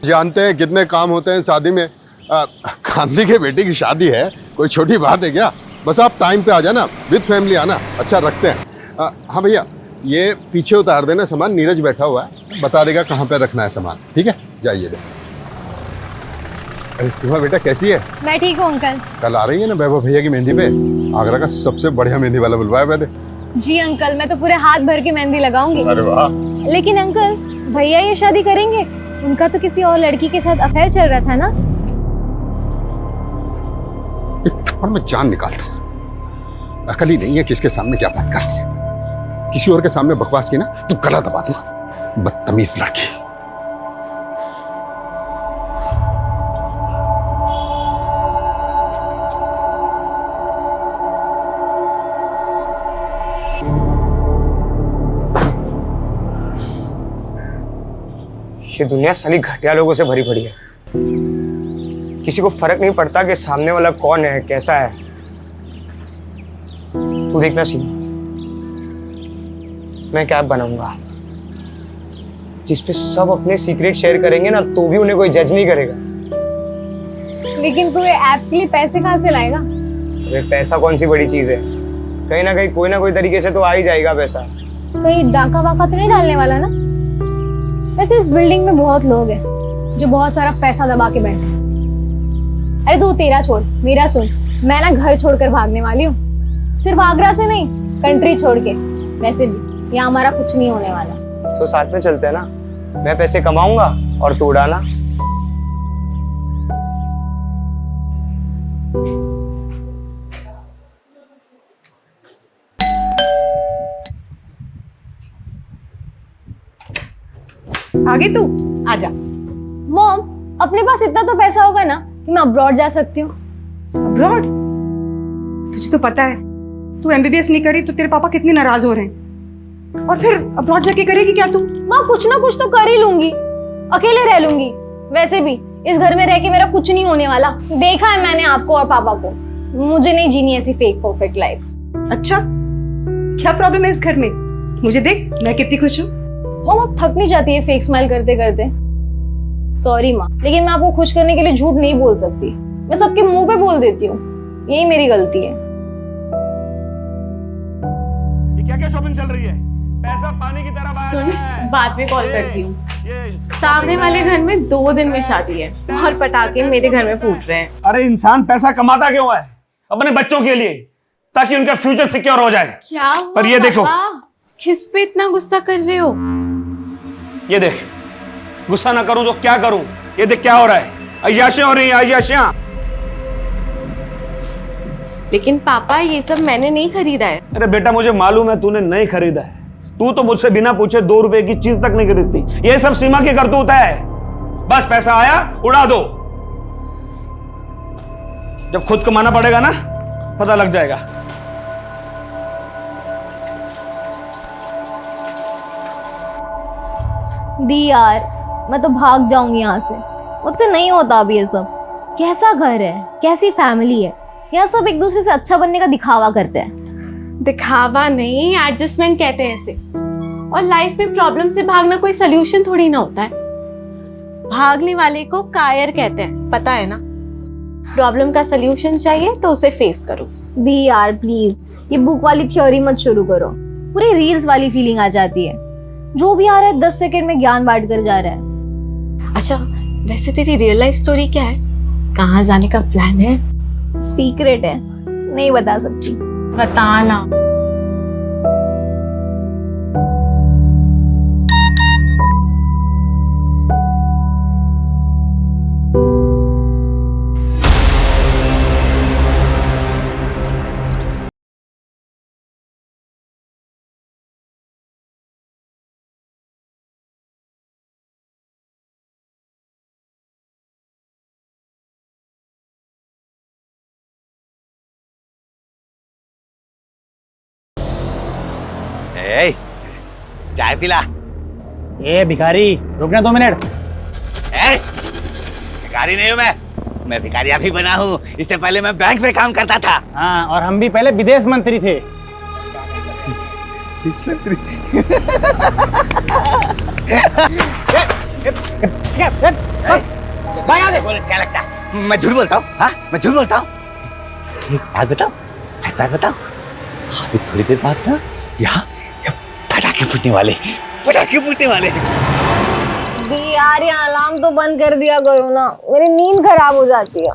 जानते हैं कितने काम होते हैं शादी में। गांधी के बेटी की शादी है, कोई छोटी बात है क्या? बस आप टाइम पे आ जाना, विद फैमिली आना, अच्छा रखते हैं। हाँ भैया, ये पीछे उतार देना सामान, नीरज बैठा हुआ है, बता देगा कहाँ पे रखना है सामान। ठीक है, जाइए बस। अरे सीमा बेटा कैसी है? मैं ठीक हूँ अंकल। कल आ रही है ना वैभव भैया की मेहंदी पे? आगरा का सबसे बढ़िया मेहंदी वाला बुलवाया मैंने। जी अंकल, मैं तो पूरे हाथ भर की मेहंदी लगाऊंगी। अरे वाह। लेकिन अंकल, भैया ये शादी करेंगे? उनका तो किसी और लड़की के साथ अफेयर चल रहा था ना? एक थप्पड़ में जान निकालता हूँ। अकल ही नहीं है किसके सामने क्या बात करनी है। किसी और के सामने बकवास की ना तो गला दबा दूंगा। बदतमीज लड़की। ये दुनिया साली घटिया लोगों से भरी पड़ी है। किसी को फर्क नहीं पड़ता कि सामने वाला कौन है, कैसा है। तू देखना सीमा, मैं कैब बनाऊंगा जिसपे सब अपने सीक्रेट शेयर करेंगे ना, तो भी उन्हें कोई जज नहीं करेगा। लेकिन तू ये ऐप के लिए पैसे कहाँ से लाएगा? अरे पैसा कौन सी बड़ी चीज है, कहीं ना कहीं कोई ना कोई तरीके से तो आ ही जाएगा पैसा। कहीं डाका वाका तो नहीं डालने वाला ना? वैसे इस बिल्डिंग में बहुत लोग हैं जो बहुत सारा पैसा दबा के बैठे हैं। अरे तू तेरा छोड़, मेरा सुन। मैं ना घर छोड़कर भागने वाली हूँ, सिर्फ आगरा से नहीं, कंट्री छोड़ के। वैसे भी यहाँ हमारा कुछ नहीं होने वाला। तो साथ में चलते हैं ना, मैं पैसे कमाऊंगा और तू उड़ाना। आगे तू आजा। मॉम, अपने पास इतना तो पैसा होगा ना कि मैं अब्रॉड जा सकती हूँ। अब्रॉड? तुझे तो पता है, तू एमबीबीएस नहीं करी तो तेरे पापा कितने नाराज हो रहे हैं। और फिर अब्रॉड जाके करेगी क्या तू? माँ, कुछ ना कुछ तो कर ही लूंगी, अकेले रह लूंगी। वैसे भी इस घर में रह के मेरा कुछ नहीं होने वाला। देखा है मैंने आपको और पापा को। मुझे नहीं जीनी ऐसी फेक परफेक्ट लाइफ। अच्छा, क्या प्रॉब्लम है इस घर में? मुझे देख, मैं कितनी खुश हूँ। मॉम, अब थक नहीं जाती है फेक स्माइल करते करते? सॉरी माँ, लेकिन मैं आपको खुश करने के लिए झूठ नहीं बोल सकती। मैं सबके मुंह पे बोल देती हूँ, यही मेरी गलती है। ये क्या क्या शॉपिंग चल रही है? पैसा पानी की तरह बहा रहा है। सुन, बाद में कॉल करती हूँ। सामने वाले घर में 2 दिन में शादी है और पटाखे मेरे घर में फूट रहे हैं। अरे इंसान पैसा कमाता क्यों है? अपने बच्चों के लिए, ताकि उनका फ्यूचर सिक्योर हो जाए। क्या पर ये देखो, किस पे इतना गुस्सा कर रहे हो? ये देख, गुस्सा ना करूं तो क्या करूं? ये देख क्या हो रहा है, अय्याशियां हो रही हैं, अय्याशियां। लेकिन पापा, ये सब मैंने नहीं खरीदा है। अरे बेटा, मुझे मालूम है तूने नहीं खरीदा है। तू तो मुझसे बिना पूछे 2 रुपए की चीज तक नहीं खरीदती। ये सब सीमा की करतूत है। बस पैसा आया उड़ा दो। जब खुद कमाना पड़ेगा ना, पता लग जाएगा। दी यार, मैं तो भाग जाऊंगी यहाँ से। मुझसे नहीं होता अभी ये सब। कैसा घर है, कैसी फैमिली है, यहाँ सब एक दूसरे से अच्छा बनने का दिखावा करते हैं। दिखावा नहीं, एडजस्टमेंट कहते हैं इसे। और लाइफ में प्रॉब्लम से भागना कोई सोल्यूशन थोड़ी ना होता है। भागने वाले को कायर कहते हैं, पता है ना? प्रॉब्लम का सोल्यूशन चाहिए तो उसे फेस करो। दी यार प्लीज, ये बुक वाली थ्योरी मत शुरू करो। पूरी रील्स वाली फीलिंग आ जाती है। जो भी आ रहा है 10 सेकंड में ज्ञान बांट कर जा रहा है। अच्छा, वैसे तेरी रियल लाइफ स्टोरी क्या है? कहाँ जाने का प्लान है? सीक्रेट है, नहीं बता सकती। बताना। ए, चाय पिला। ए भिखारी, रुकना 2 मिनट। ए, भिखारी नहीं हूँ मैं भिखारी अभी बना हूँ। इससे पहले मैं बैंक में काम करता था। हाँ, और हम भी पहले विदेश मंत्री थे। क्या लगता है मैं झूठ बोलता हूँ? हाँ, मैं झूठ बोलता हूँ? एक बात बताओ, सच बात बताओ, अभी थोड़ी देर बाद ना यहाँ पटाखे फूटने वाले, पटाखे फूटने वाले। दी यार, ये अलार्म तो बंद कर दिया करो ना, मेरी नींद खराब हो जाती है।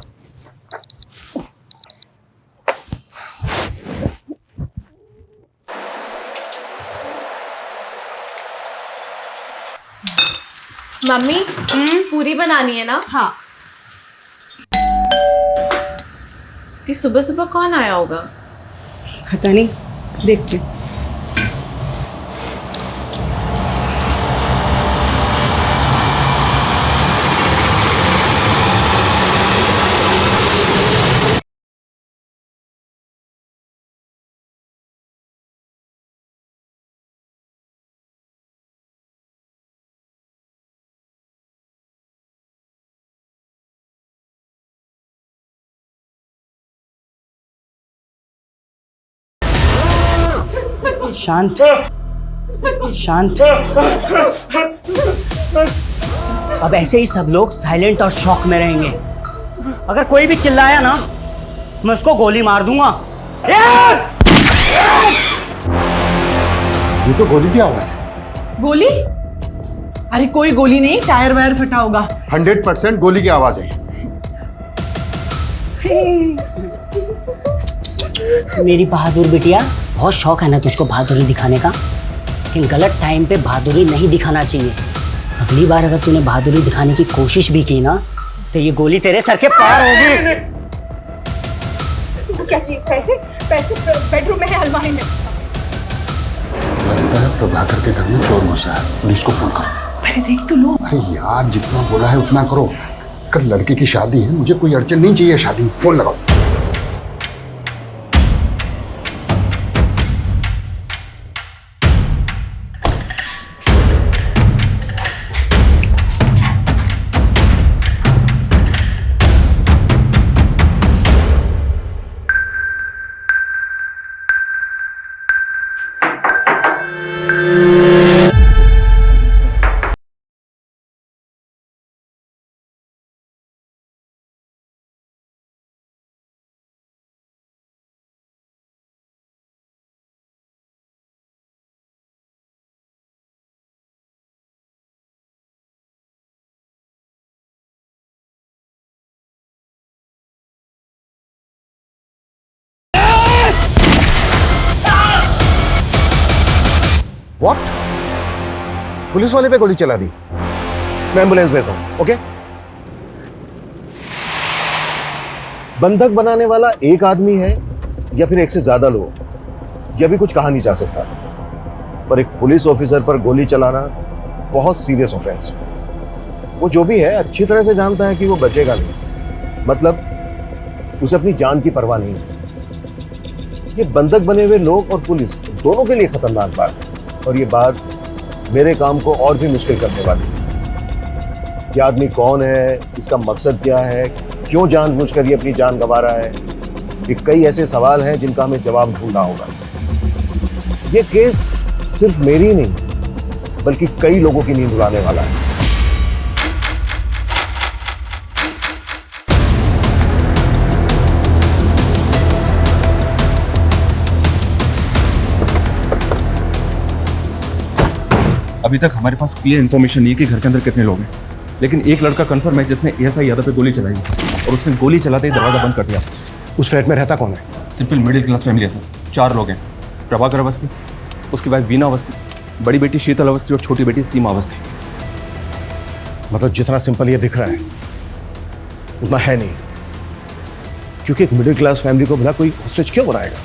मम्मी पूरी बनानी है ना? हाँ। कि सुबह सुबह कौन आया होगा? पता नहीं, देखते हैं। शांत शांत। अब ऐसे ही सब लोग साइलेंट और शॉक में रहेंगे। अगर कोई भी चिल्लाया ना, मैं उसको गोली मार दूंगा। ये तो गोली की आवाज है। गोली? अरे कोई गोली नहीं, टायर वायर फटा होगा। 100% गोली की आवाज है। मेरी बहादुर बिटिया, बहुत शौक है ना तुझको बहादुरी दिखाने का, लेकिन गलत टाइम पे बहादुरी नहीं दिखाना चाहिए। अगली बार अगर तूने बहादुरी दिखाने की कोशिश भी की ना, तो ये गोली तेरे सर के पार होगी। क्या चाहिए? पैसे? पैसे बेडरूम में है, अलमारी में। लगता है प्रभाकर के घर में चोर घुसा है, पुलिस को फोन करो। पहले देख तो लो। अरे यार, जितना बोला है उतना करो। कल लड़के की शादी है, मुझे कोई अड़चन नहीं चाहिए शादी में। फोन लगाओ। व्हाट? पुलिस वाले पे गोली चला दी? मैं एम्बुलेंस भेजा हूं। ओके? बंधक बनाने वाला एक आदमी है या फिर एक से ज्यादा लोग, यह भी कुछ कहा नहीं जा सकता, पर एक पुलिस ऑफिसर पर गोली चलाना बहुत सीरियस ऑफेंस। वो जो भी है अच्छी तरह से जानता है कि वो बचेगा नहीं, मतलब उसे अपनी जान की परवाह नहीं है। ये बंधक बने हुए लोग और पुलिस दोनों के लिए खतरनाक बात है, और ये बात मेरे काम को और भी मुश्किल करने वाली है। ये आदमी कौन है, इसका मकसद क्या है, क्यों जानबूझकर ये अपनी जान गंवा रहा है, ये कई ऐसे सवाल हैं जिनका हमें जवाब ढूंढना होगा। ये केस सिर्फ मेरी नहीं बल्कि कई लोगों की नींद उड़ाने वाला है। अभी तक हमारे पास क्लियर इन्फॉर्मेशन नहीं है कि घर के अंदर कितने लोग हैं, लेकिन एक लड़का कंफर्म है जिसने एएसआई यादव पे गोली चलाई और उसने गोली चलाते ही दरवाजा बंद कर दिया। उस फ्लैट में रहता कौन है? सिंपल मिडिल क्लास फैमिली है सर। 4 लोग हैं। प्रभाकर अवस्थी, उसकी वाइफ वीना अवस्थी, बड़ी बेटी शीतल अवस्थी और छोटी बेटी सीमा अवस्थी। मतलब जितना सिंपल ये दिख रहा है उतना है नहीं, क्योंकि एक मिडिल क्लास फैमिली को भला कोई हॉस्टेज क्यों बनाएगा?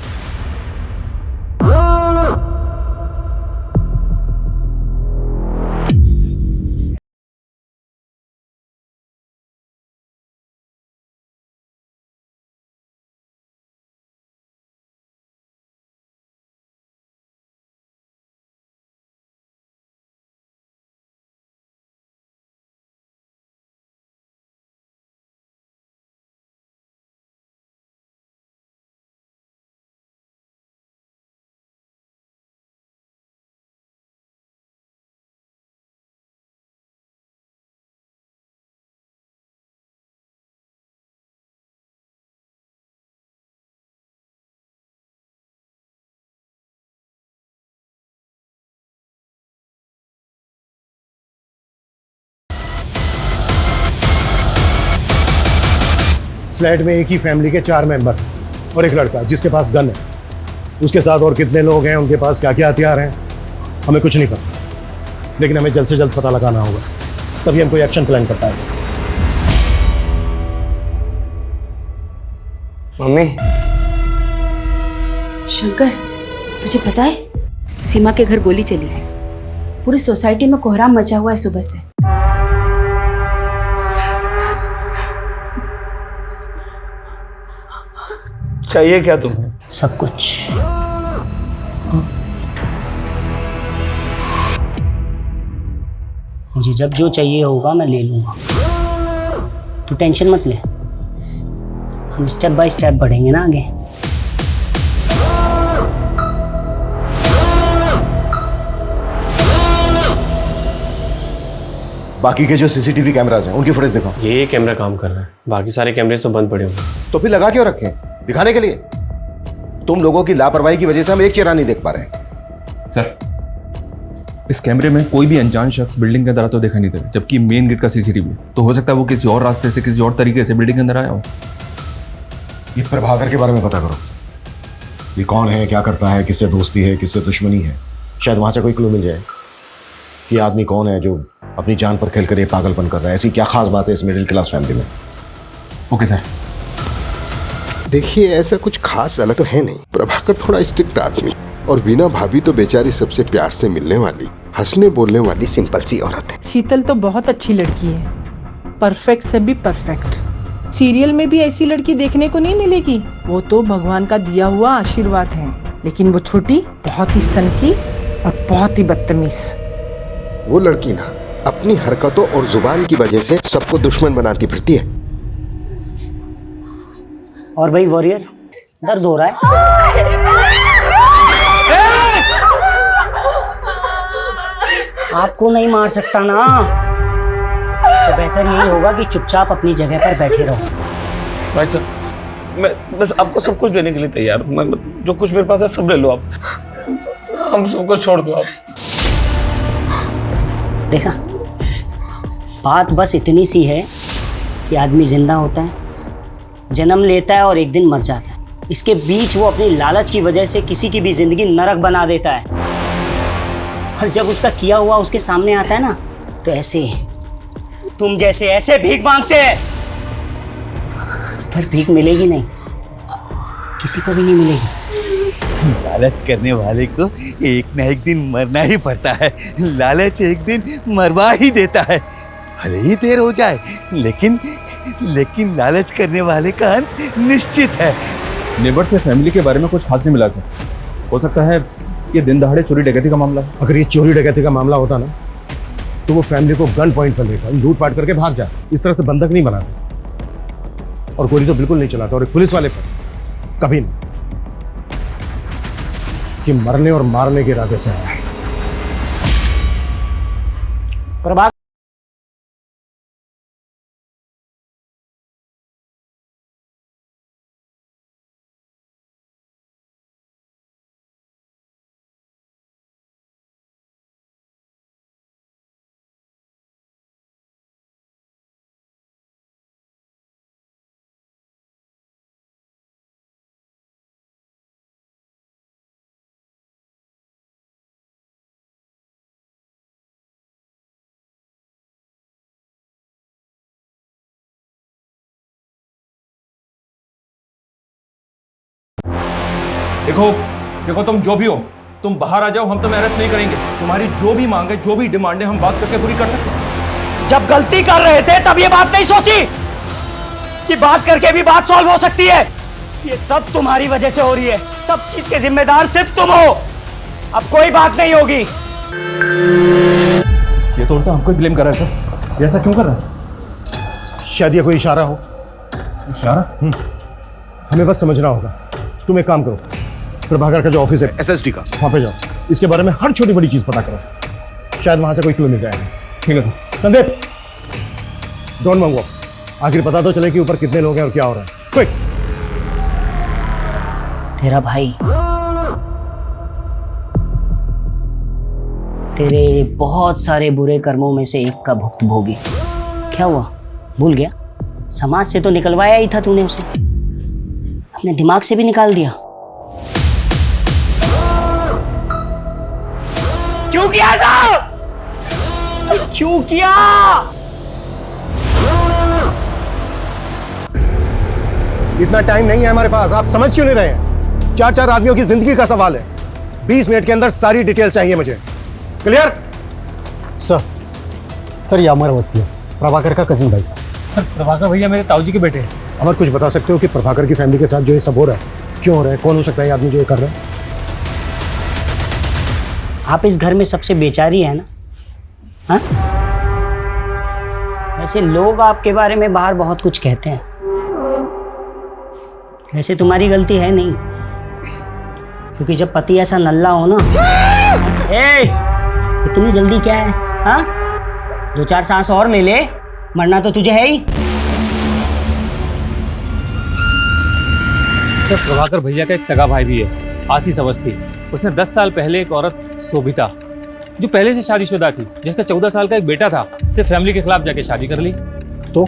फ्लैट में एक ही फैमिली के 4 मेंबर और एक लड़का जिसके पास गन है। उसके साथ और कितने लोग हैं, उनके पास क्या क्या हथियार हैं, हमें कुछ नहीं पता, लेकिन हमें जल्द से जल्द पता लगाना होगा, तभी हम कोई एक्शन प्लान कर पाएंगे। मम्मी, शंकर, तुझे पता है सीमा के घर गोली चली है। पूरी सोसाइटी में कोहराम मचा हुआ है सुबह से। चाहिए क्या तुम्हें? सब कुछ। मुझे जब जो चाहिए होगा मैं ले लूंगा, तू टेंशन मत ले। हम स्टेप बाय स्टेप बढ़ेंगे ना आगे। बाकी के जो सीसीटीवी कैमरास हैं उनकी फुटेज दिखाओ। ये कैमरा काम कर रहा है, बाकी सारे कैमरे तो बंद पड़े हुए। तो फिर लगा क्यों रखे हैं? दिखाने के लिए। तुम लोगों की लापरवाही की वजह से हम एक चेहरा नहीं देख पा रहे हैं। सर, इस कैमरे में कोई भी अनजान शख्स बिल्डिंग के अंदर आता तो देखा नहीं दे रहा, जबकि मेन गेट का सीसीटीवी तो हो सकता है वो किसी और रास्ते से, किसी और तरीके से बिल्डिंग के अंदर आया हो। ये प्रभाकर के बारे में पता करो, ये कौन है, क्या करता है, किससे दोस्ती है, किससे दुश्मनी है। शायद वहां से कोई क्लू मिल जाए कि आदमी कौन है जो अपनी जान पर खेलकर ये पागलपन कर रहा है। ऐसी क्या खास बात है इस मिडिल क्लास फैमिली में? Okay sir. देखिए, ऐसा कुछ खास अलग तो है नहीं। प्रभाकर थोड़ा स्ट्रिक्ट आदमी और वीना भाभी तो बेचारी सबसे प्यार से मिलने वाली, हंसने बोलने वाली सिंपल सी औरत है। शीतल तो बहुत अच्छी लड़की है, परफेक्ट से भी परफेक्ट। सीरियल में भी ऐसी लड़की देखने को नहीं मिलेगी। वो तो भगवान का दिया हुआ आशीर्वाद है। लेकिन वो छोटी बहुत ही सनकी और बहुत ही बदतमीज। वो लड़की ना अपनी हरकतों और जुबान की वजह से सबको दुश्मन बनाती फिरती है। और भाई वॉरियर, दर्द हो रहा है? आपको नहीं मार सकता ना, तो बेहतर यही होगा कि चुपचाप अपनी जगह पर बैठे रहो। भाई साहब, मैं बस आपको सब कुछ देने के लिए तैयार हूँ। मैं जो कुछ मेरे पास है सब ले लो आप, हम सबको छोड़ दो आप। देखा, बात बस इतनी सी है कि आदमी जिंदा होता है, जन्म लेता है और एक दिन मर जाता है। इसके बीच वो अपनी लालच की वजह से किसी की भी जिंदगी नरक बना देता है। और जब उसका किया हुआ उसके सामने आता है ना, तो ऐसे तुम जैसे ऐसे भीख मांगते हैं, पर भीख मिलेगी नहीं, किसी को भी नहीं मिलेगी। लालच करने वाले को एक न एक दिन मरना ही पड़ता है। लालच एक दिन मरवा ही देता है, भले ही देर हो जाए, लेकिन लालच करने वाले का अंत निश्चित है। नेबर से फैमिली के बारे में कुछ खास नहीं मिला सर। हो सकता है ये दिन दहाड़े चोरी डकैती का मामला है। अगर ये चोरी डकैती का मामला होता ना, तो वो फैमिली को गन पॉइंट पर लेकर लूटपाट करके भाग जाते। इस तरह से बंधक नहीं बनाते। और गोली तो बिल्कुल नहीं चलाता, और एक पुलिस वाले पर कभी नहीं, कि मरने और मारने के इरादे से आया है। प्रभाकर, देखो तुम जो भी हो, तुम बाहर आ जाओ, हम तुम्हें अरेस्ट नहीं करेंगे। तुम्हारी जो भी मांग है, जो भी डिमांड है, हम बात करके पूरी कर सकते हैं। जब गलती कर रहे थे तब ये बात नहीं सोची कि बात करके भी बात सॉल्व हो सकती है। ये सब तुम्हारी वजह से हो रही है। सब चीज के जिम्मेदार सिर्फ तुम हो। अब कोई बात नहीं होगी। ये तो उल्टा हमको ब्लेम कर रहा है सर। ये ऐसा क्यों कर रहा है? शायद ये कोई इशारा हो। इशारा? हमें बस समझना होगा। तुम एक काम करो, प्रभाकर का जो ऑफिस है एसएसडी का, वहां पे जाओ, इसके बारे में हर छोटी बड़ी चीज पता करो। शायद वहां से कोई क्लू मिल जाएगा। ठीक है संदीप, डोंट मंगो, आखिर पता तो चले कि ऊपर कितने लोग हैं और क्या हो रहा है। क्विक। तेरा भाई तेरे बहुत सारे बुरे कर्मों में से एक का भुक्तभोगी। क्या हुआ, भूल गया? समाज से तो निकलवाया ही था तूने उसे, अपने दिमाग से भी निकाल दिया। क्यों किया साहब? क्यों किया? इतना टाइम नहीं है हमारे पास, आप समझ क्यों नहीं रहे हैं? 4 आदमियों की जिंदगी का सवाल है। 20 मिनट के अंदर सारी डिटेल चाहिए मुझे। क्लियर? सर ये अमर अवस्थी है, प्रभाकर का कजिन भाई। सर प्रभाकर भैया मेरे ताऊजी के बेटे हैं। अमर, कुछ बता सकते हो कि प्रभाकर की फैमिली के साथ जो ये सब हो रहा है, क्यों हो रहा है? कौन हो सकता है ये आदमी जो ये कर रहा है? आप इस घर में सबसे बेचारी है ना? हाँ? वैसे लोग आपके बारे में बाहर बहुत कुछ कहते हैं, वैसे तुम्हारी गलती है नहीं, क्योंकि जब पति ऐसा नल्ला हो ना, इतनी जल्दी क्या है? हाँ, 2-4 सांस और ले ले, मरना तो तुझे है ही। सर प्रभाकर भैया का एक सगा भाई भी है, आशीष अवस्थी। उसने 10 साल पहले एक औरत शोभिता, जो पहले से शादीशुदा थी, जिसका 14 साल का एक बेटा था, से फैमिली के खिलाफ जाके शादी कर ली। तो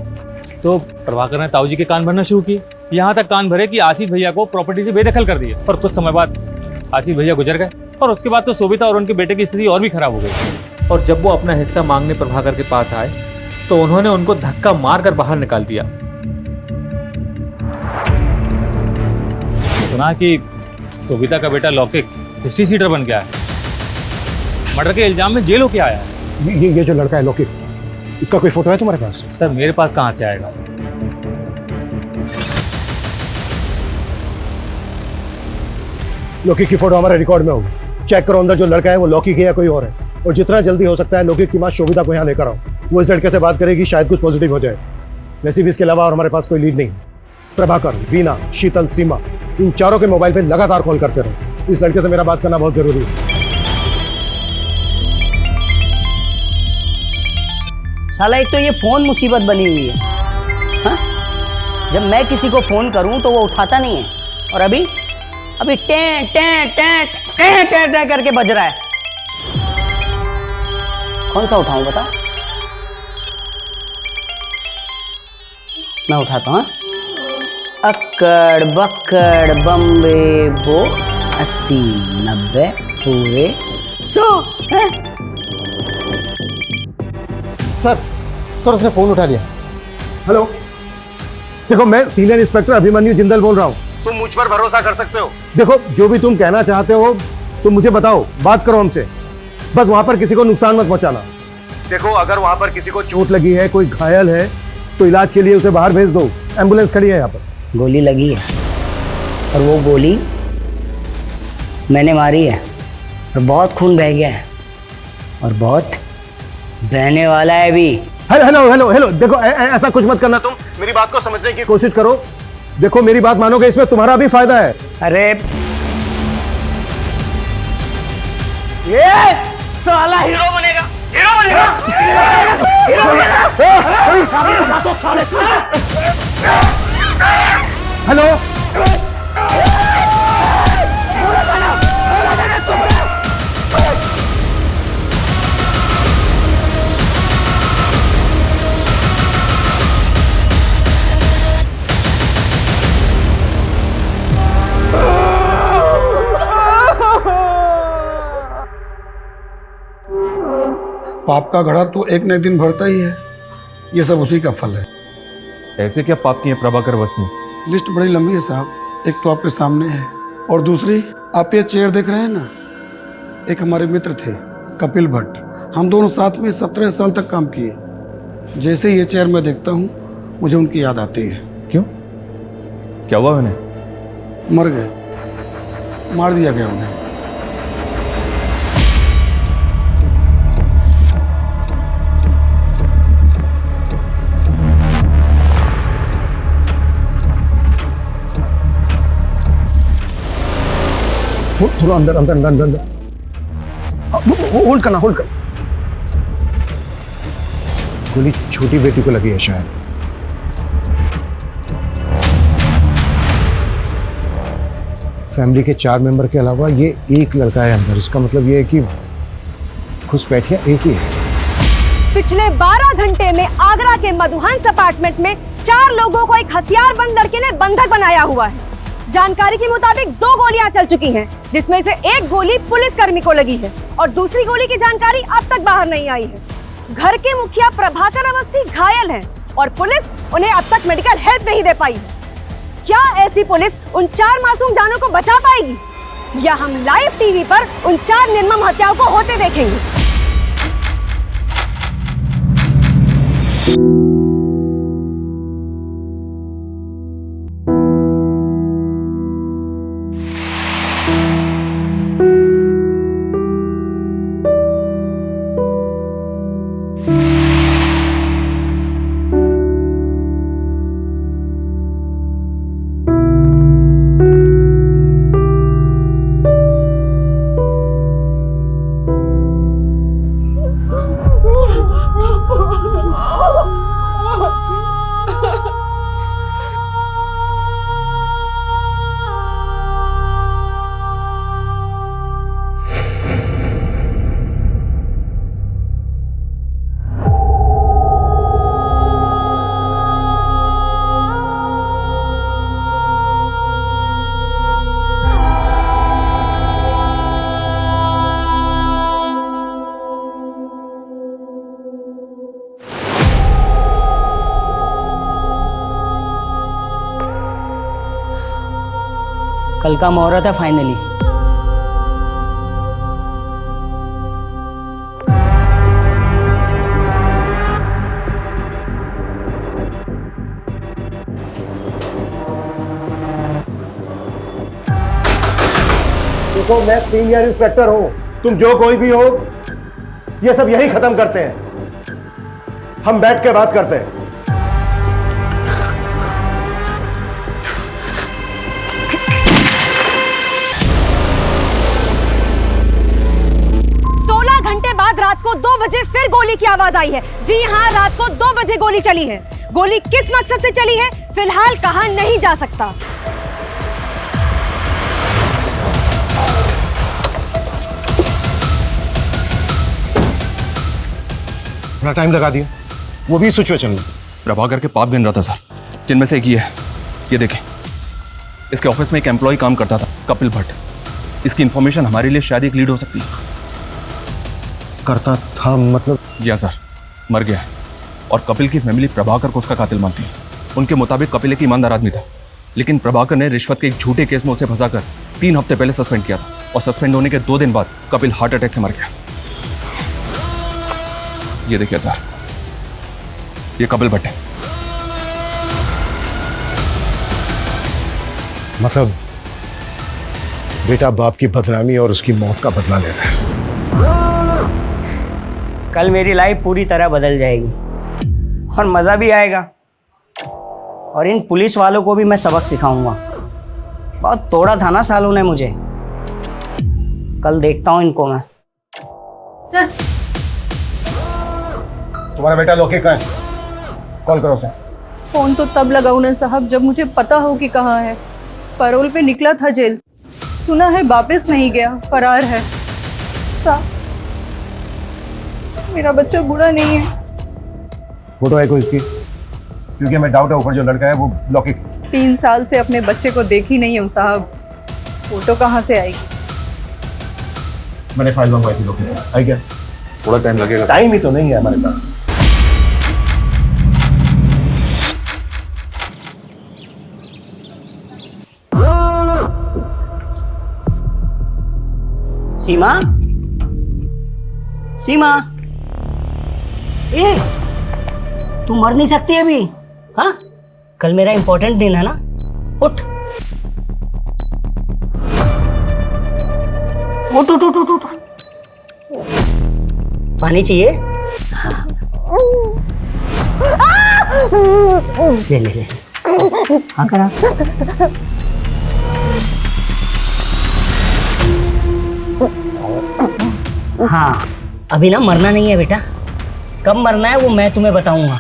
प्रभाकर ने ताऊजी के कान भरना शुरू किए, यहाँ तक कान भरे कि आशीष भैया को प्रॉपर्टी से बेदखल कर दिया। और कुछ समय बाद आशीष भैया गुजर गए, और उसके बाद तो शोभिता और उनके बेटे की स्थिति और भी खराब हो गई। और जब वो अपना हिस्सा मांगने प्रभाकर के पास आए तो उन्होंने उनको धक्का मारकर बाहर निकाल दिया। सुना कि शोभिता का बेटा लौकिक हिस्ट्री सीटर बन गया है, मर्डर के इल्जाम में जेल होके आया है। ये जो लड़का है लौकिक, इसका कोई फोटो है तुम्हारे पास? सर मेरे पास कहाँ से आएगा? लौकिक की फोटो हमारे रिकॉर्ड में होगी, चेक करो अंदर जो लड़का है वो लौकिक है या कोई और है। और जितना जल्दी हो सकता है लौकिक की माँ शोभिता को यहाँ लेकर आओ, वो इस लड़के से बात करेगी, शायद कुछ पॉजिटिव हो जाए। वैसे भी इसके अलावा और हमारे पास कोई लीड नहीं। प्रभाकर, वीना, शीतल, सीमा, इन चारों के मोबाइल पे लगातार कॉल करते रहो। इस लड़के से मेरा बात करना बहुत जरूरी है। साला एक तो ये फोन मुसीबत बनी हुई है, हाँ? जब मैं किसी को फोन करूं तो वो उठाता नहीं है, और अभी टें टें टें टें टें टें करके बज रहा है। कौन सा उठाऊं बता? मैं उठाता हूं। अक्कड़ बक्कड़ बम्बे बो 80 90 पूरे 100। सर उसने फोन उठा लिया। हेलो, देखो मैं सीनियर इंस्पेक्टर अभिमन्यु जिंदल बोल रहा हूँ। तुम मुझ पर भरोसा कर सकते हो। देखो जो भी तुम कहना चाहते हो तुम मुझे बताओ, बात करो हमसे, बस वहां पर किसी को नुकसान मत पहुंचाना। देखो अगर वहां पर किसी को चोट लगी है, कोई घायल है, तो इलाज के लिए उसे बाहर भेज दो, एम्बुलेंस खड़ी है यहाँ पर। गोली लगी है, और वो गोली मैंने मारी है, और बहुत खून बह गया है, और बहुत बहने वाला है भी। हेलो हेलो हेलो, देखो ऐसा कुछ मत करना, तुम मेरी बात को समझने की कोशिश करो। देखो मेरी बात मानोगे, इसमें तुम्हारा भी फायदा है। अरे ये साला हीरो बनेगा, हीरो बनेगा, हीरो बनेगा। हेलो पाप का घड़ा तो एक न एक दिन भरता ही है, ये सब उसी का फल है। ऐसे क्या पाप किए प्रभाकर अवस्थी? लिस्ट बड़ी लंबी है साहब, एक तो आपके सामने है, और दूसरी आप ये चेयर देख रहे हैं ना, एक हमारे मित्र थे कपिल भट्ट, हम दोनों साथ में 17 साल तक काम किए। जैसे ये चेयर मैं देखता हूँ मुझे उनकी याद आती है। क्यों, क्या हुआ उन्हें? मर गए, मार दिया गया उन्हें। थोड़ा अंदर अंदर अंदर अंदर, होल्ड करना, होल्ड कर। गोली छोटी बेटी को लगी है शायद। फैमिली के 4 मेंबर के अलावा ये एक लड़का है अंदर, इसका मतलब ये है कि घुसपैठिया एक ही है। पिछले 12 घंटे में आगरा के मधुहंस अपार्टमेंट में 4 लोगों को एक हथियारबंद लड़के ने बंधक बनाया हुआ है। जानकारी के मुताबिक 2 गोलियां चल चुकी हैं, जिसमें से एक गोली पुलिसकर्मी को लगी है और दूसरी गोली की जानकारी अब तक बाहर नहीं आई है। घर के मुखिया प्रभाकर अवस्थी घायल हैं और पुलिस उन्हें अब तक मेडिकल हेल्प नहीं दे पाई है। क्या ऐसी पुलिस उन 4 मासूम जानों को बचा पाएगी, या हम लाइव टीवी पर उन 4 निर्मम हत्याओं को होते देखेंगे? कल का मुहूर्त है फाइनली। देखो, मैं सीनियर इंस्पेक्टर हूं, तुम जो कोई भी हो, ये सब यही खत्म करते हैं। हम बैठ के बात करते हैं। 16 घंटे बाद रात को 2 बजे फिर गोली की आवाज आई है। जी हाँ, रात को 2 बजे गोली चली है। गोली किस मकसद से चली है फिलहाल कहा नहीं जा सकता। बड़ा टाइम लगा दिया, वो भी सिचुएशन में। प्रभाकर के पाप गिन रहा था सर, जिनमें से एक ये है। ये देखें, इसके ऑफिस में एक एम्प्लॉय काम करता था, कपिल भट्ट। इसकी इंफॉर्मेशन हमारे लिए शायद एक लीड हो सकती है। करता था मतलब? या सर, मर गया है और कपिल की फैमिली प्रभाकर को उसका कातिल मानती है। उनके मुताबिक कपिल एक ईमानदार आदमी था, लेकिन प्रभाकर ने रिश्वत के एक झूठे केस में उसे फंसाकर 3 हफ्ते पहले सस्पेंड किया था और सस्पेंड होने के 2 दिन बाद कपिल हार्ट अटैक से मर गया। ये देखिए सर, ये कपिल भट्ट है। मतलब बेटा बाप की बदनामी और उसकी मौत का बदला ले रहा है। कल मेरी लाइफ पूरी तरह बदल जाएगी और मज़ा भी आएगा, और इन पुलिस वालों को भी मैं सबक सिखाऊंगा। बहुत तोड़ा था ना सालों ने मुझे, कल देखता हूँ इनको मैं। सर, तुम्हारा बेटा लोके कहाँ है? कॉल करो उसे। फोन तो तब लगाऊं ना साहब जब मुझे पता हो कि कहाँ है। पैरोल पे निकला था जेल से, सुना है वापस नहीं गया, फरार है। साहब, मेरा बच्चा बुरा नहीं है। फोटो है कोई इसकी? क्योंकि हमें डाउट है ऊपर जो लड़का है वो लौकिक। 3 साल से अपने बच्चे को देखी नहीं हूँ साहब, फोटो कहाँ से आएगी? मैंने फाइल मंगवाई थी लौकिक, आई क्या? थोड़ा टाइम लगेगा। टाइम ही तो नहीं है हमारे पास। सीमा, सीमा, ए, तू मर नहीं सकती अभी? हाँ, कल मेरा इंपॉर्टेंट दिन है ना, उठ उठ उठ उठ उठ उठ। पानी चाहिए? हाँ। ले ले ले, हाँ करा। हाँ, अभी ना मरना नहीं है बेटा, कब मरना है वो मैं तुम्हें बताऊंगा।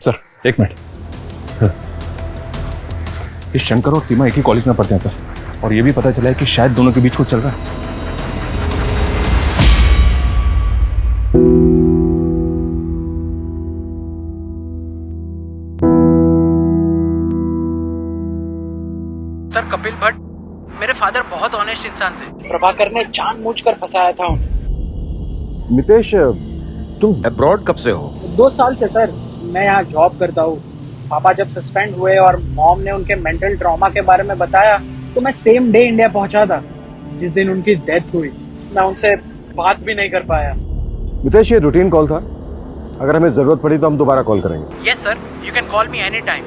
Sir, 1 minute. इस शंकर और सीमा एक ही कॉलेज में पढ़ते हैं सर, और ये भी पता चला है कि शायद दोनों के बीच कुछ चल रहा है। सर कपिल भट्ट मेरे फादर बहुत ऑनेस्ट इंसान थे। प्रभाकर ने जानबूझकर फंसाया था उन्हें। मितेश, तुम अब्रॉड कब से हो? 2 साल से सर। मैं यहाँ जॉब करता हूँ। पापा जब सस्पेंड हुए और मॉम ने उनके मेंटल ट्रॉमा के बारे में बताया तो मैं सेम डे इंडिया पहुंचा था जिस दिन उनकी डेथ हुई। मैं उनसे बात भी नहीं कर पाया। मितेश, ये रूटीन कॉल था। अगर हमें जरूरत पड़ी तो हम दोबारा कॉल करेंगे। Yes sir, you can call me any time.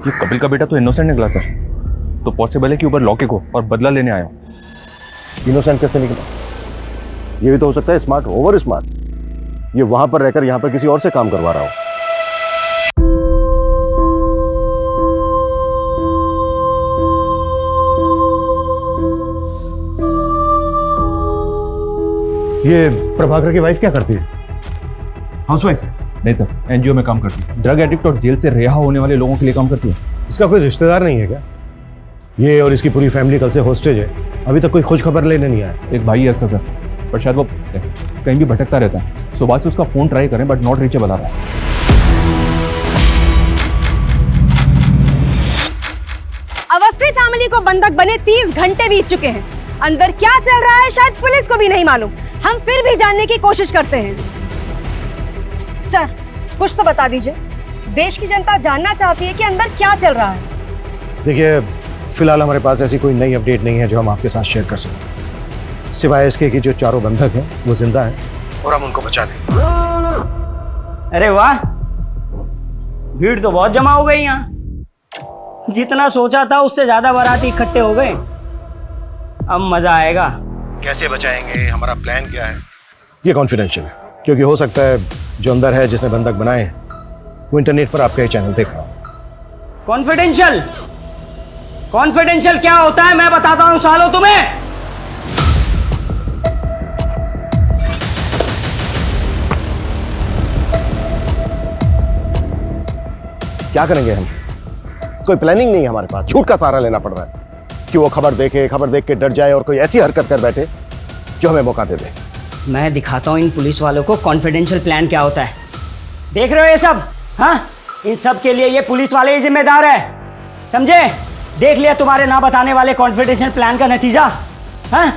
ये कपिल का बेटा तो इनोसेंट निकला सर, तो पॉसिबल है कि ऊपर लॉकेट हो और बदला लेने आया। इनोसेंट कैसे निकला? ये भी तो हो सकता है स्मार्ट, ओवर स्मार्ट। ये वहां पर रहकर यहाँ पर किसी और से काम करवा रहा हो। ये प्रभाकर की वाइफ क्या करती है? हाउसवाइफ है? नहीं सर, एनजीओ में काम करती है। ड्रग एडिक्ट और जेल से रिहा होने वाले लोगों के लिए काम करती है। इसका कोई रिश्तेदार नहीं है क्या? ये और इसकी पूरी फैमिली कल से हॉस्टेज है। अभी तक कोई खोज खबर लेने नहीं आया। एक भाई है इसका सर, पर शायद वो कहीं भी भटकता रहता है। सुबह से उसका फोन ट्राई करें बट नॉट रीचेबल आ रहा है। अवस्थी फैमिली को बंधक बने 30 घंटे बीत चुके हैं। अंदर क्या चल रहा है शायद पुलिस को भी नहीं मालूम। हम फिर भी जानने की कोशिश करते हैं। सर, कुछ तो बता दीजिए। देश की जनता जानना चाहती है कि अंदर क्या चल रहा है। देखिए, फिलहाल हमारे पास ऐसी कोई नई अपडेट नहीं है जो हम आपके साथ शेयर कर सकते हैं, सिवाय इसके कि जो चारों बंधक हैं वो जिंदा हैं और हम उनको बचा देंगे। अरे वाह, भीड़ तो बहुत जमा हो गई यहाँ। जितना सोचा था उससे ज्यादा बाराती इकट्ठे हो गए। अब मजा आएगा। कैसे बचाएंगे, हमारा प्लान क्या है, ये कॉन्फिडेंशियल है, क्योंकि हो सकता है जो अंदर है जिसने बंधक बनाए हैं वो इंटरनेट पर आपका ये चैनल देख रहा हो। कॉन्फिडेंशियल? कॉन्फिडेंशियल क्या होता है मैं बताता हूं सालो तुम्हें। क्या करेंगे हम? कोई प्लानिंग नहीं है हमारे पास। झूठ का सहारा लेना पड़ रहा है कि वो खबर देख के डर जाए और कोई ऐसी हरकत कर बैठे जो हमें मौका दे दे। मैं दिखाता हूं इन पुलिस वालों को कॉन्फिडेंशियल प्लान क्या होता है। देख रहे हो ये सब? हाँ, इन सब के लिए ये पुलिस वाले ही जिम्मेदार है, समझे? देख लिया तुम्हारे ना बताने वाले कॉन्फिडेंशियल प्लान का नतीजा। हाँ,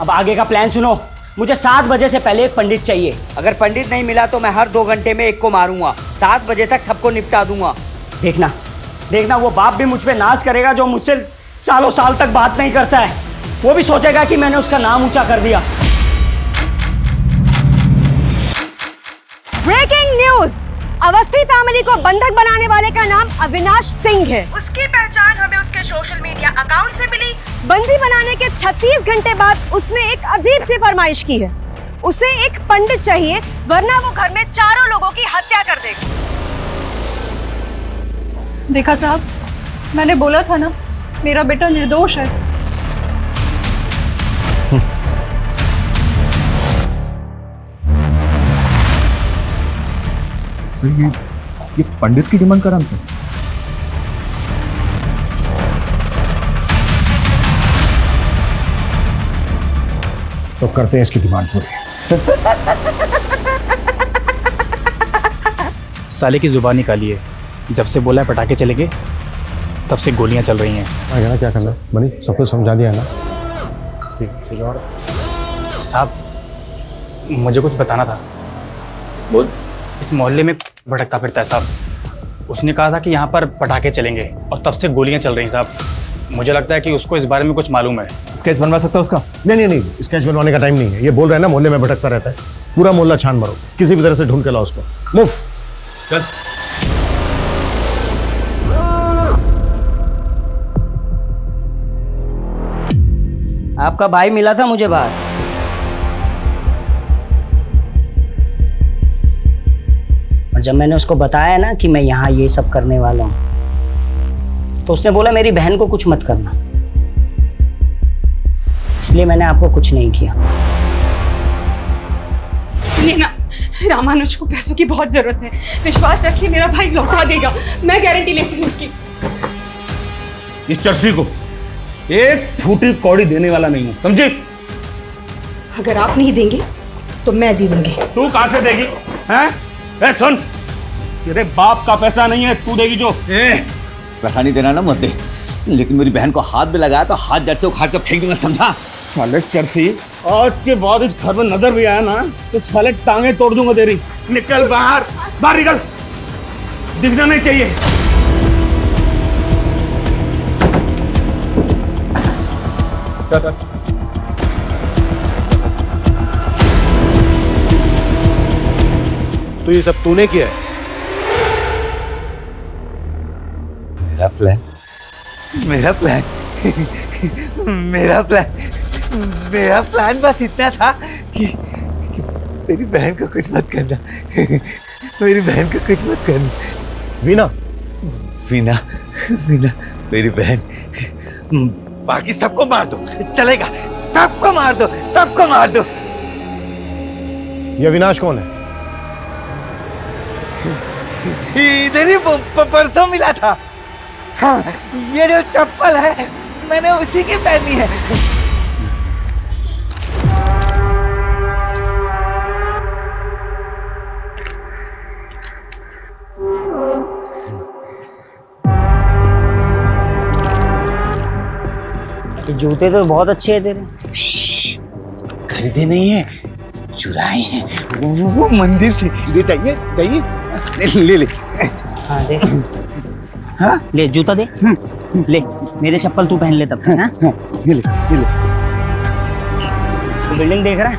अब आगे का प्लान सुनो। मुझे 7 बजे से पहले एक पंडित चाहिए। अगर पंडित नहीं मिला तो मैं हर 2 घंटे में एक को मारूंगा। 7 बजे तक सबको निपटा दूंगा। देखना देखना, वो बाप भी मुझ पे नाज करेगा जो मुझसे सालों साल तक बात नहीं करता है। वो भी सोचेगा कि मैंने उसका नाम ऊंचा कर दिया। Breaking news! अवस्थी फैमिली को बंधक बनाने वाले का नाम अविनाश सिंह है। उसकी पहचान हमें उसके सोशल मीडिया अकाउंट से मिली। बंदी बनाने के 36 घंटे बाद उसने एक अजीब सी फरमाइश की है। उसे एक पंडित चाहिए वरना वो घर में चारों लोगों की हत्या कर देगा। देखा साहब, मैंने बोला था ना, मेरा बेटा निर्दोष है। ये पंडित की डिमांड कर हमसे। तो करते हैं इसकी डिमांड पूरी। साले की जुबान निकालिए। जब से बोला है पटाखे चलेंगे तब से गोलियां चल रही हैं। आगे ना क्या करना है? बनी सब कुछ समझा दिया ना? ठीक और साहब, मुझे कुछ बताना था। बोल। इस मोहल्ले में भटकता फिरता है साहब। उसने कहा था कि यहाँ पर पटाखे चलेंगे और तब से गोलियां चल रही हैं साहब। मुझे लगता है कि उसको इस बारे में कुछ मालूम है। स्केच बनवा सकता है उसका? नहीं, स्केच बनवाने का टाइम नहीं है। ये बोल रहे हैं ना मोहल्ले में भटकता रहता है। पूरा मोहल्ला छान मारो, किसी भी तरह से ढूंढ के लाओ उसको। मूव। चल। आपका भाई मिला था मुझे बाहर। और जब मैंने उसको बताया ना कि मैं यहाँ ये सब करने वाला हूँ तो उसने बोला मेरी बहन को कुछ मत करना, इसलिए मैंने आपको कुछ नहीं किया। सुनिए ना, रामानुज को पैसों की बहुत जरूरत है। विश्वास रखिए, मेरा भाई लौटा देगा। मैं गारंटी लेती हूँ उसकी। इस चर्सी को एक फूटी कौड़ी देने वाला नहीं हूं, समझे? अगर आप नहीं देंगे तो मैं दे दूंगी। तू कहां से देगी? हैं? सुन, तेरे बाप का पैसा नहीं है, तू देगी जो। पैसा नहीं देना ना मत दे, लेकिन मेरी बहन को हाथ में लगाया तो हाथ जड़ से उखाड़ के फेंक दूंगा, समझा? साले चरसी, आज के बाद इस घर में नजर भी आया ना तो साले टांगे तोड़ दूंगा तेरी। निकल बाहर, बाहर निकल, दिखना नहीं चाहिए। तो ये सब तूने किया है? मेरा प्लान, मेरा प्लान, मेरा प्लान, मेरा प्लान बस इतना था कि मेरी बहन को कुछ मत करना, मेरी बहन को कुछ मत करना। वीना, वीना, वीना मेरी बहन, बाकी सबको मार दो, चलेगा, सबको मार दो, सबको मार दो। ये अविनाश कौन है? इधर ही परसों मिला था। हाँ, ये जो चप्पल है मैंने उसी की पहनी है। जूते तो बहुत अच्छे हैं तेरे। खरीदे नहीं है, चुराए हैं, वो मंदिर से। ये चाहिए, चाहिए, ले ले। हाँ दे। हाँ ले जूता दे। ले मेरे चप्पल तू पहन ले तब तक। हाँ ये ले, ये ले। तू बिल्डिंग देख रहा है?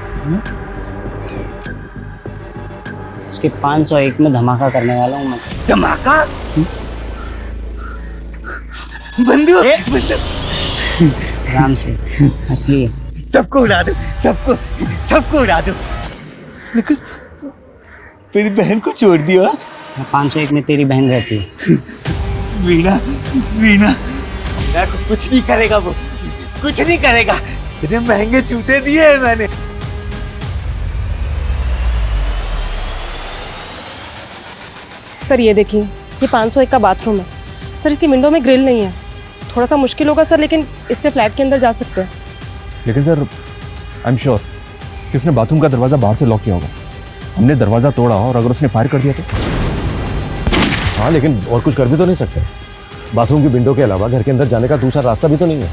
इसके 501 में धमाका करने वाला हूँ मैं। धमाका? बंदूक, आराम से हंस लिए। सबको उड़ा दो, सबको, सबको उड़ा दो। लेकिन मेरी बहन को छोड़ दिया। 501 में तेरी बहन रहती है। वीणा, वीणा, वीणा को कुछ नहीं करेगा वो, कुछ नहीं करेगा। इतने महंगे जूते दिए हैं मैंने। सर ये देखिए, ये 501 का बाथरूम है। सर इसकी विंडो में ग्रिल नहीं है, थोड़ा सा मुश्किल होगा सर, लेकिन इससे फ्लैट के अंदर जा सकते हैं। लेकिन सर आई एम श्योर कि उसने बाथरूम का दरवाज़ा बाहर से लॉक किया होगा। हमने दरवाज़ा तोड़ा और अगर उसने फायर कर दिया तो? हाँ लेकिन और कुछ कर भी तो नहीं सकते। बाथरूम की विंडो के अलावा घर के अंदर जाने का दूसरा रास्ता भी तो नहीं है।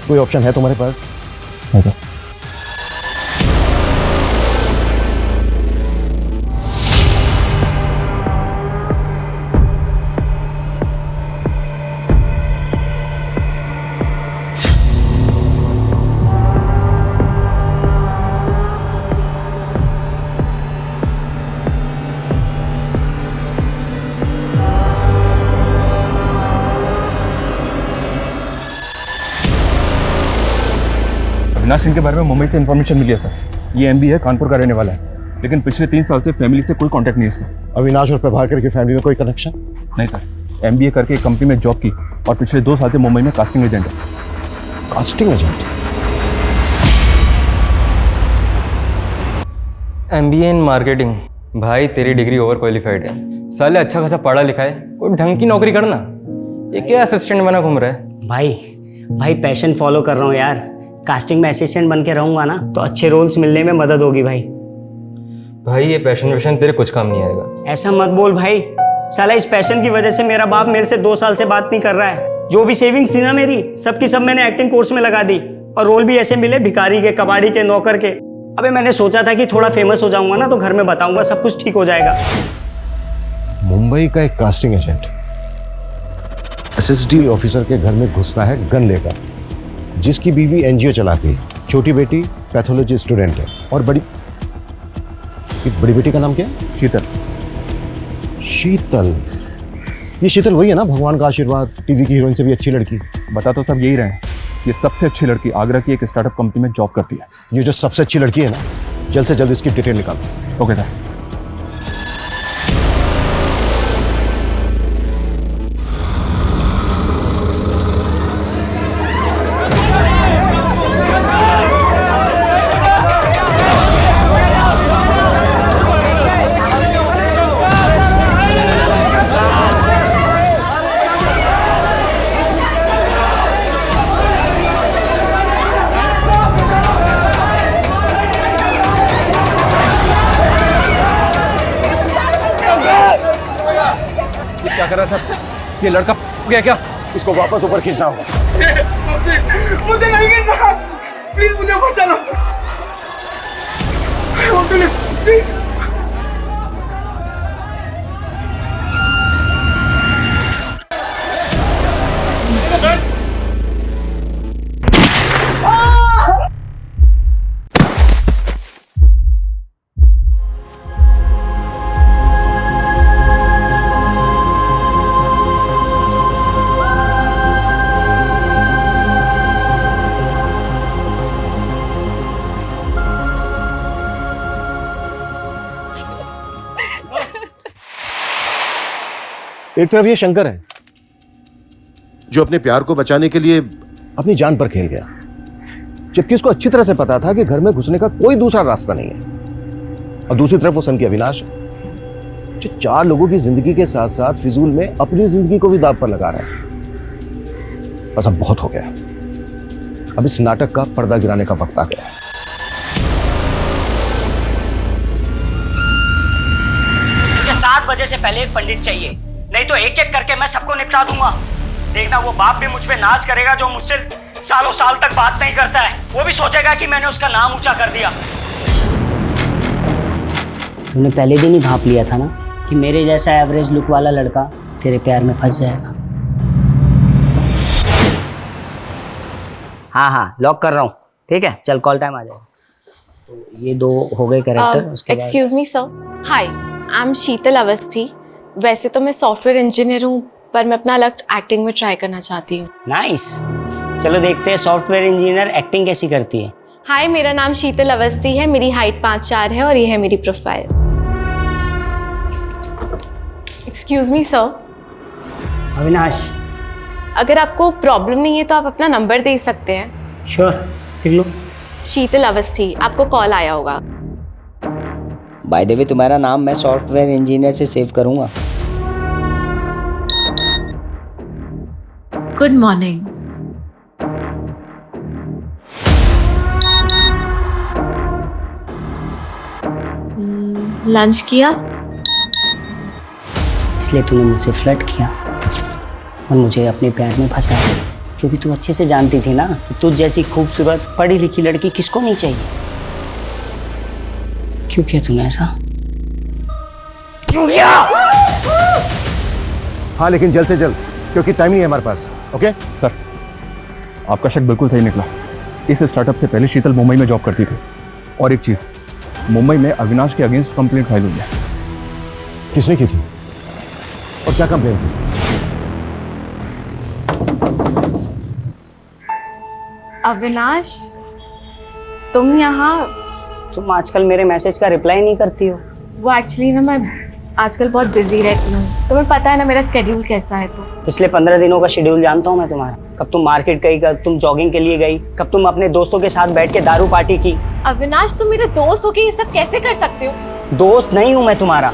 कोई ऑप्शन है तुम्हारे पास? हाँ सर। अविनाश सिंह के बारे में मुंबई से इन्फॉर्मेशन मिली है सर। ये एमबी है, कानपुर का रहने वाला है, लेकिन पिछले 3 साल से फैमिली से कोई कांटेक्ट नहीं है इसका। अविनाश और प्रभाकर की फैमिली में कोई कनेक्शन? नहीं सर, एमबीए करके एक कंपनी में जॉब की और पिछले 2 साल से मुंबई में कास्टिंग एजेंट है। Casting agent? MBA in marketing. भाई तेरी डिग्री ओवर क्वालिफाइड है, साले अच्छा खासा पढ़ा लिखा है, कोई ढंग की नौकरी करना। ये क्या असिस्टेंट बना घूम रहा है? भाई पैशन फॉलो कर रहा हूँ यार। कास्टिंग में असिस्टेंट बन के रहूंगा ना तो अच्छे रोल्स मिलने में मदद होगी भाई। भाई ये पैशन वैशन तेरे कुछ काम नहीं आएगा। ऐसा मत बोल भाई, साला इस पैशन की वजह से मेरा बाप मेरे से 2 साल से बात नहीं कर रहा है। जो भी सेविंग्स थी ना मेरी, सब की सब मैंने एक्टिंग कोर्स में लगा दी और रोल भी ऐसे मिले भिखारी के, कबाड़ी के, नौकर के। अबे मैंने सोचा था कि थोड़ा फेमस हो जाऊंगा ना तो घर में बताऊंगा, सब कुछ ठीक हो जाएगा। मुंबई का एक कास्टिंग एजेंट एसएसडी ऑफिसर के घर में घुसता है गन लेकर, जिसकी बीवी एनजीओ चलाती है, छोटी बेटी पैथोलॉजी स्टूडेंट है और बड़ी बेटी का नाम क्या है? शीतल। शीतल, ये शीतल वही है ना, भगवान का आशीर्वाद, टीवी की हीरोइन से भी अच्छी लड़की। बता तो सब यही रहे हैं, ये सबसे अच्छी लड़की आगरा की एक स्टार्टअप कंपनी में जॉब करती है। ये जो सबसे अच्छी लड़की है ना, जल्द से जल्द इसकी डिटेल निकालो। Okay sir. क्या कर रहा था ये लड़का? गया क्या? इसको वापस ऊपर खींचना होगा। मुझे नहीं गिरना, प्लीज मुझे ऊपर चलो। प्लीज। एक तरफ ये शंकर है जो अपने प्यार को बचाने के लिए अपनी जान पर खेल गया, जबकि उसको अच्छी तरह से पता था कि घर में घुसने का कोई दूसरा रास्ता नहीं है। और दूसरी तरफ वो सन की अविनाश जो 4 लोगों की जिंदगी के साथ साथ फिजूल में अपनी जिंदगी को भी दांव पर लगा रहा है। बस अब बहुत हो गया, अब इस नाटक का पर्दा गिराने का वक्त आ गया है। मुझे 7 बजे से पहले एक पंडित चाहिए, नहीं तो एक एक करके मैं सबको निपटा दूंगा। देखना वो बाप भी मुझ पे नाज करेगा जो मुझसे सालों साल तक बात नहीं करता है। वो भी सोचेगा कि मैंने उसका नाम ऊंचा कर दिया। तूने पहले दिन ही भांप लिया था ना कि मेरे जैसा एवरेज लुक वाला लड़का तेरे प्यार में फंस जाएगा। हाँ लॉक कर रहा हूँ, ठीक है? चल कॉल टाइम आ जाएगा। तो ये 2 हो गए character. Excuse me sir, hi I am Sheetal Awasthi. वैसे तो मैं सॉफ्टवेयर इंजीनियर हूँ, पर मैं अपना लक एक्टिंग में ट्राई करना चाहती हूँ। नाइस, चलो देखते हैं सॉफ्टवेयर इंजीनियर एक्टिंग कैसी करती है। हाय, मेरा नाम शीतल अवस्थी है, मेरी हाइट 5'4" है और ये है मेरी profile. Excuse me sir. Avinash. अगर आपको प्रॉब्लम नहीं है तो आप अपना नंबर दे सकते हैं। श्योर, लिख लो। शीतल अवस्थी, आपको कॉल आया होगा। बाय द वे तुम्हारा नाम मैं सॉफ्टवेयर इंजीनियर से सेव करूंगा। Good morning. लंच किया? इसलिए तूने मुझसे फ्लर्ट किया और मुझे अपने प्यार में फंसाया, क्योंकि तू अच्छे से जानती थी ना कि तुझ जैसी खूबसूरत पढ़ी लिखी लड़की किसको नहीं चाहिए। क्यों किया तूने ऐसा? क्यों किया? हाँ, लेकिन जल्द से जल्द, क्योंकि टाइम नहीं है हमारे पास। ओके सर, आपका शक बिल्कुल सही निकला। इस स्टार्टअप से पहले शीतल मुंबई में जॉब करती थी। और एक चीज, मुंबई में अविनाश के अगेंस्ट कंप्लेंट फाइल हुई है। किसने की थी और क्या कंप्लेंट थी? अविनाश, तुम यहाँ? तुम आजकल मेरे मैसेज का रिप्लाई नहीं करती हो। वो एक्चुअली ना मैं आजकल बहुत बिजी रहती हूँ, तुम्हें पता है ना मेरा स्केड्यूल कैसा है। तो पिछले 15 दिनों का शेड्यूल जानता हूँ मैं तुम्हारा। कब तुम मार्केट गई, कब तुम जॉगिंग के लिए गई, कब तुम अपने दोस्तों के साथ बैठ के दारू पार्टी की। अविनाश, तुम मेरे दोस्त हो के ये सब कैसे कर सकते हो? दोस्त नहीं हूँ मैं तुम्हारा।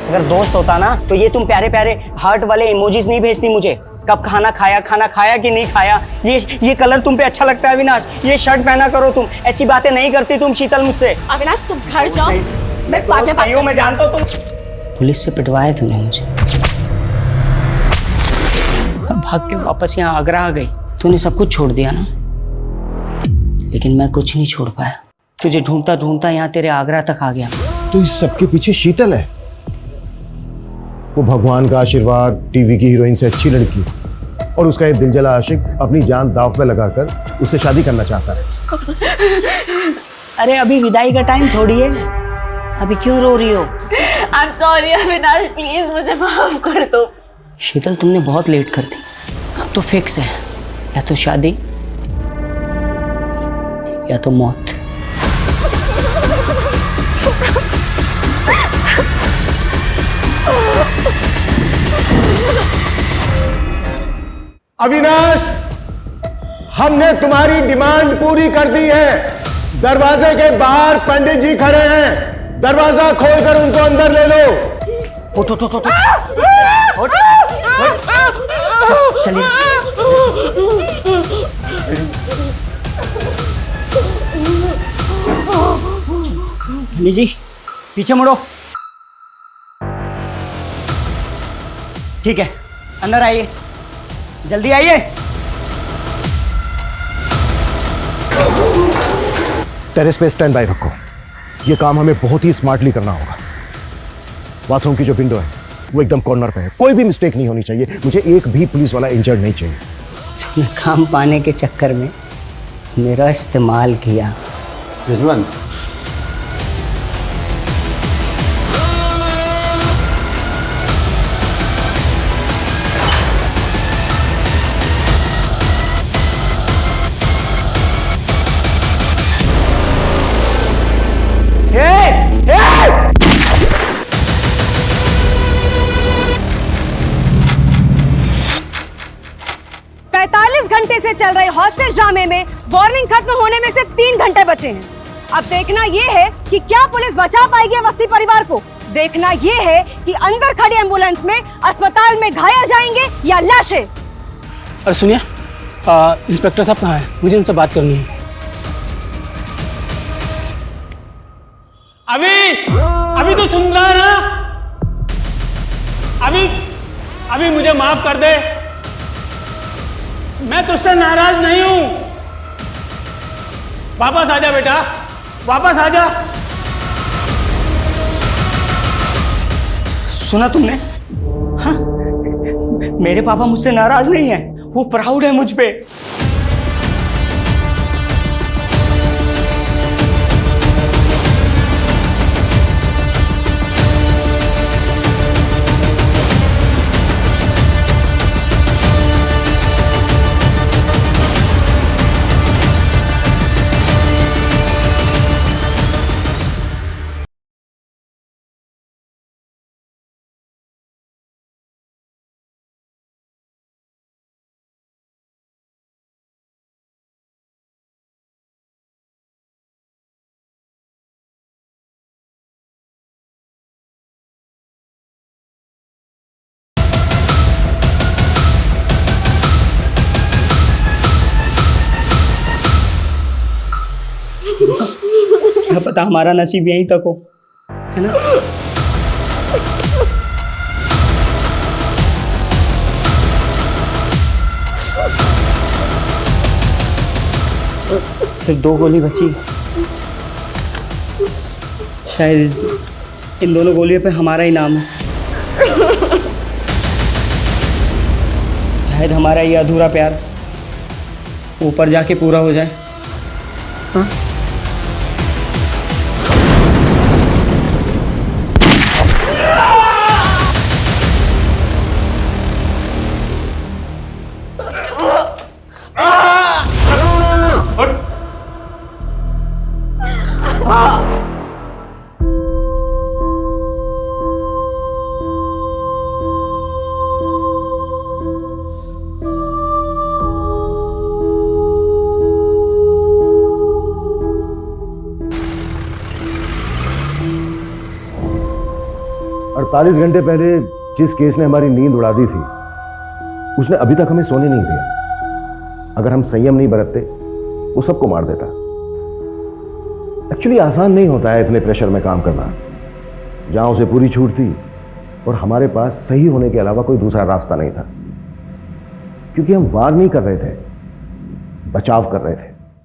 अगर दोस्त होता ना तो ये तुम प्यारे प्यारे हार्ट वाले इमोजीज नहीं भेजती मुझे। कब खाना खाया कि नहीं खाया, ये कलर तुम पे अच्छा लगता है अविनाश, ये शर्ट पहना करो तुम, ऐसी बातें नहीं करती तुम शीतल मुझसे। अविनाश, तुम घर जाओ, मैं बाद में बात मैं जानता हूँ तुम पुलिस से पिटवाया तूने मुझे और भाग के वापस यहाँ आगरा आ गई। तूने सब कुछ छोड़ दिया ना, लेकिन मैं कुछ नहीं छोड़ पाया। तुझे ढूंढता ढूंढता यहाँ तेरे आगरा तक आ गया। तो इस सबके पीछे शीतल है, वो भगवान का आशीर्वाद, टीवी की हीरोइन से अच्छी लड़की, और उसका एक दिलजला आशिक अपनी जान दांव पे लगाकर उससे शादी करना चाहता है। अरे अभी विदाई का टाइम थोड़ी है, अभी क्यों रो रही हो? I am sorry Avinash, please मुझे माफ कर दो। शीतल, तुमने बहुत लेट कर दी। अब तो फिक्स है, या तो शादी या तो मौत। अविनाश, हमने तुम्हारी डिमांड पूरी कर दी है। दरवाजे के बाहर पंडित जी खड़े हैं, दरवाजा खोलकर उनको अंदर ले लो। उठ उठ उठ उठ उठ। चलिए। पंडित जी, पीछे मुड़ो। ठीक है, अंदर आइए। जल्दी आइए। टेरेस पे स्टैंड बाय रखो। ये काम हमें बहुत ही स्मार्टली करना होगा। बाथरूम की जो विंडो है वो एकदम कॉर्नर पे है, कोई भी मिस्टेक नहीं होनी चाहिए। मुझे एक भी पुलिस वाला इंजर्ड नहीं चाहिए। तूने काम पाने के चक्कर में मेरा इस्तेमाल किया। रिजवान, घंटे से चल रहे हॉस्टेज ड्रामे में वार्निंग खत्म होने में सिर्फ 3 घंटे बचे हैं। अब देखना ये है कि क्या पुलिस बचा पाएगी अवस्थी परिवार को। देखना ये है कि अंदर खड़ी एम्बुलेंस में अस्पताल में घायल जाएंगे या लाशें। और सुनिए, इंस्पेक्टर साहब कहाँ हैं? मुझे उनसे बात करनी है। अभी तो सुन रहा है ना? अभी मुझे माफ कर दे, मैं तुझसे नाराज नहीं हूं। वापस आजा बेटा, वापस आजा। सुना तुमने? हाँ, मेरे पापा मुझसे नाराज नहीं है, वो प्राउड है मुझ पे। क्या पता हमारा नसीब यहीं तक हो, है ना? सिर्फ 2 गोली बची। शायद इन दोनों गोलियों पे हमारा ही नाम है। शायद हमारा ये अधूरा प्यार ऊपर जाके पूरा हो जाए। हाँ? अड़तालीस घंटे पहले जिस केस ने हमारी नींद उड़ा दी थी उसने अभी तक हमें सोने नहीं दिया। अगर हम संयम नहीं बरतते वो सबको मार देता। एक्चुअली आसान नहीं होता है इतने प्रेशर में काम करना। जहां उसे पूरी छूट थी और हमारे पास सही होने के अलावा कोई दूसरा रास्ता नहीं था, क्योंकि हम वार नहीं कर रहे थे, बचाव कर रहे थे।